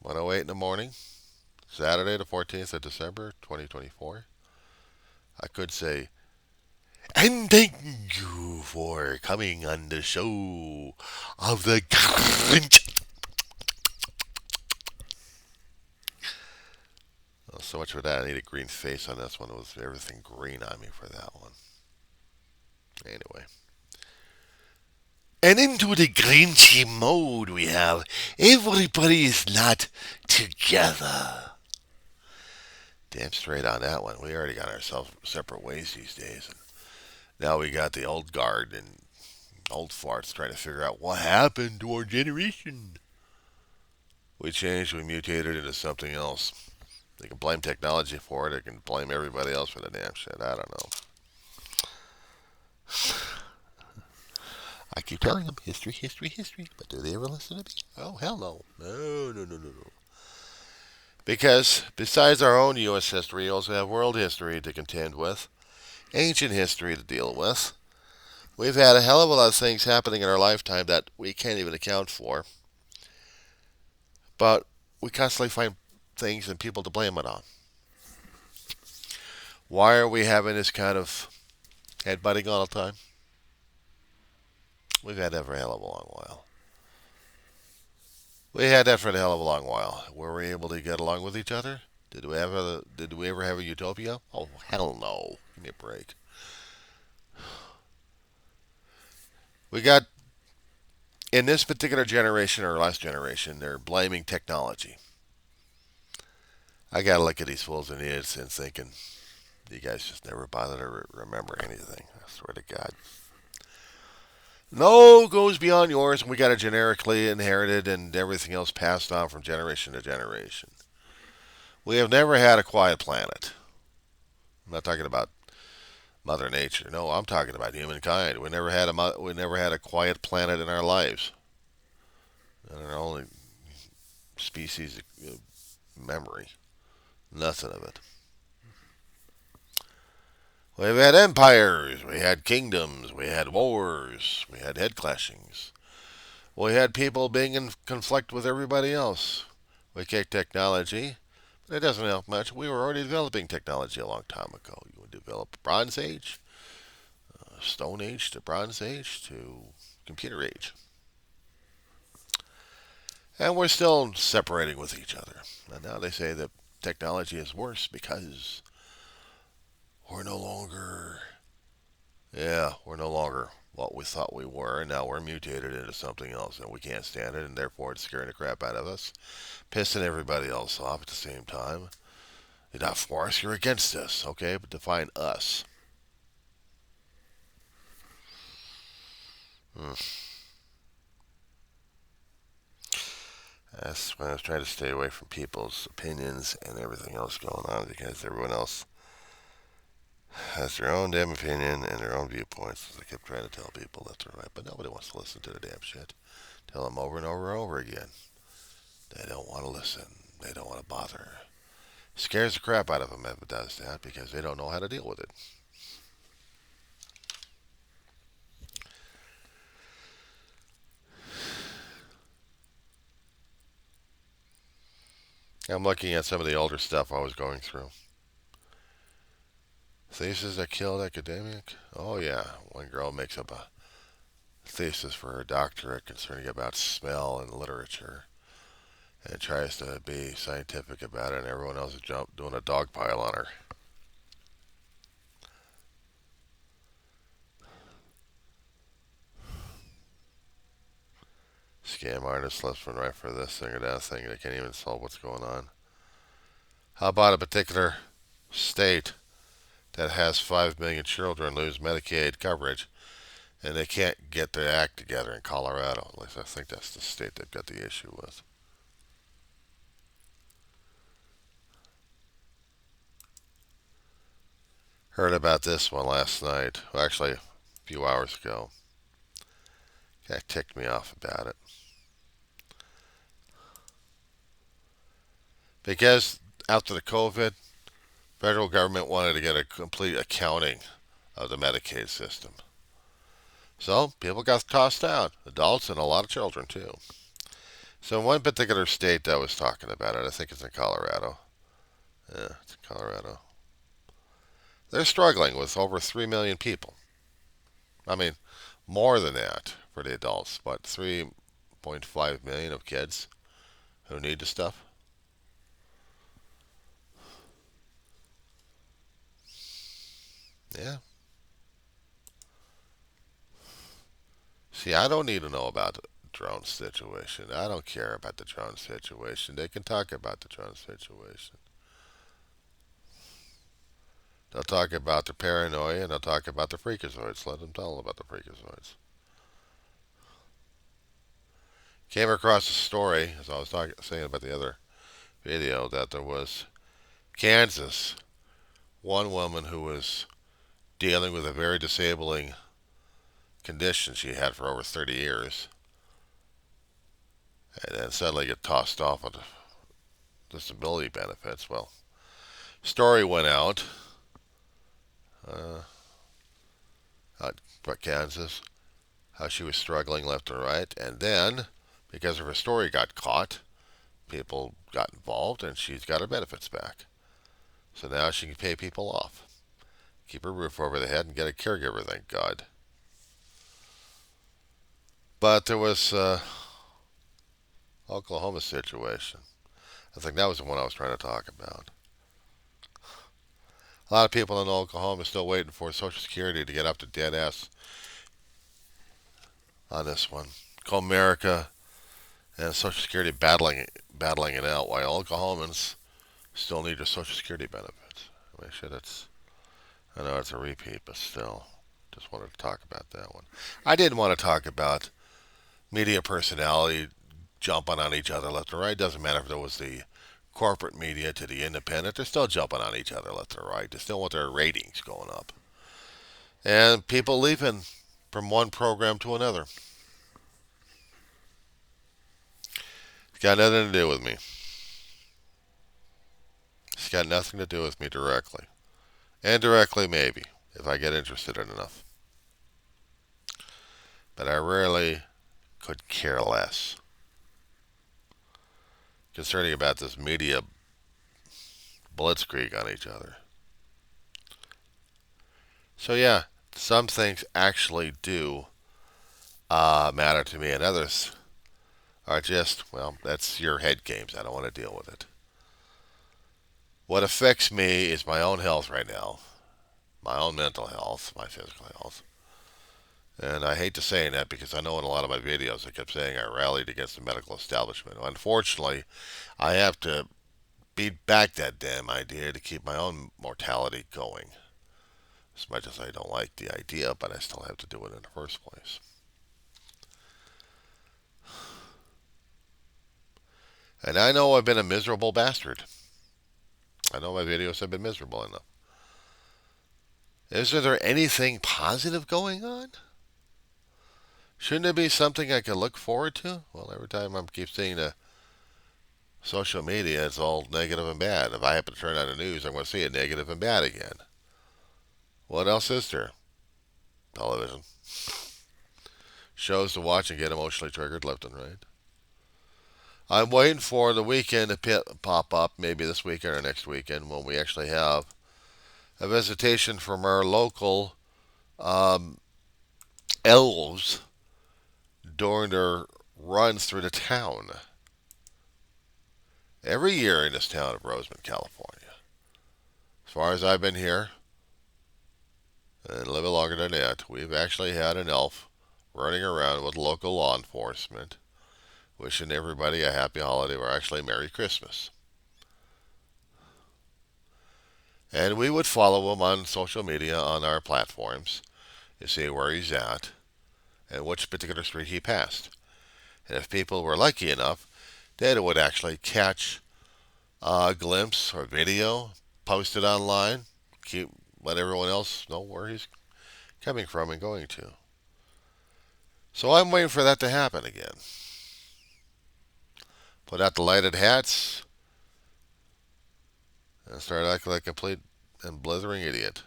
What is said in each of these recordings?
1:08 in the morning, Saturday the 14th of December, 2024. I could say, and thank you for coming on the show of the Grinch. Well, so much for that. I need a green face on this one. It was everything green on me for that one. Anyway. And into the Grinchy mode we have everybody is not together. Damn straight on that one. We already got ourselves separate ways these days. And now we got the old guard and old farts trying to figure out what happened to our generation. We changed, we mutated into something else. They can blame technology for it. They can blame everybody else for the damn shit. I don't know. I keep telling them history, history, history. But do they ever listen to me? Oh, hell no. No, no, no, no, no. Because besides our own U.S. history, we also have world history to contend with, ancient history to deal with. We've had a hell of a lot of things happening in our lifetime that we can't even account for. But we constantly find things and people to blame it on. Why are we having this kind of headbutting all the time? We've had that for a hell of a long while. We had that for a hell of a long while. Were we able to get along with each other? Did we ever have a utopia? Oh, hell no. Give me a break. We got, in this particular generation or last generation, they're blaming technology. I gotta look at these fools and idiots and thinking, you guys just never bother to remember anything. I swear to God. No goes beyond yours, and we got it generically inherited and everything else passed on from generation to generation. We have never had a quiet planet. I'm not talking about Mother Nature. No, I'm talking about humankind. We never had a quiet planet in our lives. In our only species memory. Nothing of it. We've had empires, we had kingdoms, we had wars, we had head clashings. We had people being in conflict with everybody else. We kicked technology, but it doesn't help much. We were already developing technology a long time ago. You would develop Bronze Age, Stone Age to Bronze Age to Computer Age. And we're still separating with each other. And now they say that technology is worse because we're no longer, we're no longer what we thought we were, and now we're mutated into something else, and we can't stand it, and therefore it's scaring the crap out of us, pissing everybody else off at the same time. You're not for us, you're against us, okay? But define us. Hmm. That's when I was trying to stay away from people's opinions and everything else going on because everyone else has their own damn opinion and their own viewpoints. As I kept trying to tell people left and right, but nobody wants to listen to the damn shit. Tell them over and over and over again. They don't want to listen. They don't want to bother. Scares the crap out of them if it does that because they don't know how to deal with it. I'm looking at some of the older stuff I was going through. Thesis that killed academic? Oh yeah, one girl makes up a thesis for her doctorate concerning about smell and literature and tries to be scientific about it, and everyone else is doing a dog pile on her. Scam artists left and right for this thing or that thing. They can't even solve what's going on. How about a particular state that has 5 million children lose Medicaid coverage and they can't get their act together in Colorado? At least I think that's the state they've got the issue with. Heard about this one last night. Well, actually, a few hours ago. Guy ticked me off about it. Because after the COVID, federal government wanted to get a complete accounting of the Medicaid system. So people got tossed out, adults and a lot of children too. So in one particular state I was talking about it, I think it's in Colorado. Yeah, it's in Colorado. They're struggling with over 3 million people. I mean, more than that for the adults, but 3.5 million of kids who need the stuff. Yeah. See, I don't need to know about the drone situation. I don't care about the drone situation. They can talk about the drone situation. They'll talk about the paranoia and they'll talk about the freakazoids. Let them tell about the freakazoids. Came across a story, as I was saying about the other video, that there was Kansas, one woman who was dealing with a very disabling condition she had for over 30 years, and then suddenly get tossed off on disability benefits. Well, story went out uh, about Kansas, how she was struggling left and right, and then because of her story got caught, people got involved, and she's got her benefits back. So now she can pay people off, keep her roof over the head, and get a caregiver. Thank God. But there was Oklahoma situation. I think that was the one I was trying to talk about. A lot of people in Oklahoma are still waiting for Social Security to get up to dead ass on this one. Comerica and Social Security battling it out, while Oklahomans still need their Social Security benefits. I mean, shit, I know it's a repeat, but still, just wanted to talk about that one. I didn't want to talk about media personality jumping on each other left and right. Doesn't matter if it was the corporate media to the independent, they're still jumping on each other left and right. They still want their ratings going up. And people leaving from one program to another. It's got nothing to do with me. It's got nothing to do with me directly. Indirectly, maybe, if I get interested in enough. But I rarely could care less concerning about this media blitzkrieg on each other. So yeah, some things actually do matter to me, and others are just, well, that's your head games. I don't want to deal with it. What affects me is my own health right now, my own mental health, my physical health. And I hate to say that because I know in a lot of my videos I kept saying I rallied against the medical establishment. Unfortunately, I have to beat back that damn idea to keep my own mortality going. As much as I don't like the idea, but I still have to do it in the first place. And I know I've been a miserable bastard. I know my videos have been miserable enough. Is there anything positive going on? Shouldn't there be something I can look forward to? Well, every time I keep seeing the social media, it's all negative and bad. If I happen to turn on the news, I'm going to see it negative and bad again. What else is there? Television. Shows to watch and get emotionally triggered left and right. I'm waiting for the weekend to pop up, maybe this weekend or next weekend, when we actually have a visitation from our local um, elves during their runs through the town. Every year in this town of Roseman, California. As far as I've been here, and a little longer than that, we've actually had an elf running around with local law enforcement, wishing everybody a happy holiday or actually Merry Christmas. And we would follow him on social media on our platforms to see where he's at and which particular street he passed. And if people were lucky enough, they would actually catch a glimpse or video, post it online, let everyone else know where he's coming from and going to. So I'm waiting for that to happen again. Put out the lighted hats and start acting like a complete and blithering idiot.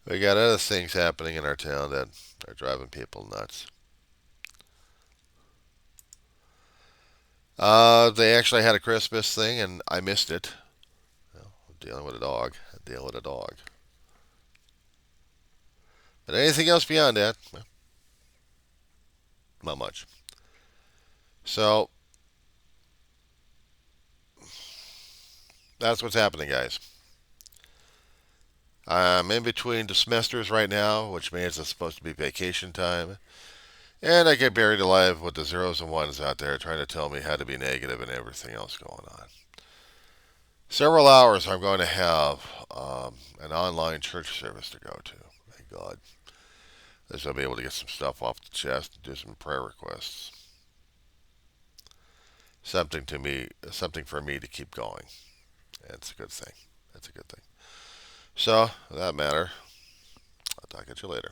We got other things happening in our town that are driving people nuts. They actually had a Christmas thing, and I missed it. Well, I'm dealing with a dog. I deal with a dog. But anything else beyond that, well, not much. So that's what's happening, guys. I'm in between the semesters right now, which means it's supposed to be vacation time. And I get buried alive with the zeros and ones out there trying to tell me how to be negative and everything else going on. Several hours I'm going to have an online church service to go to. Thank God. At least I'll be able to get some stuff off the chest and do some prayer requests. Something for me to keep going. That's a good thing. That's a good thing. So, for that matter, I'll talk at you later.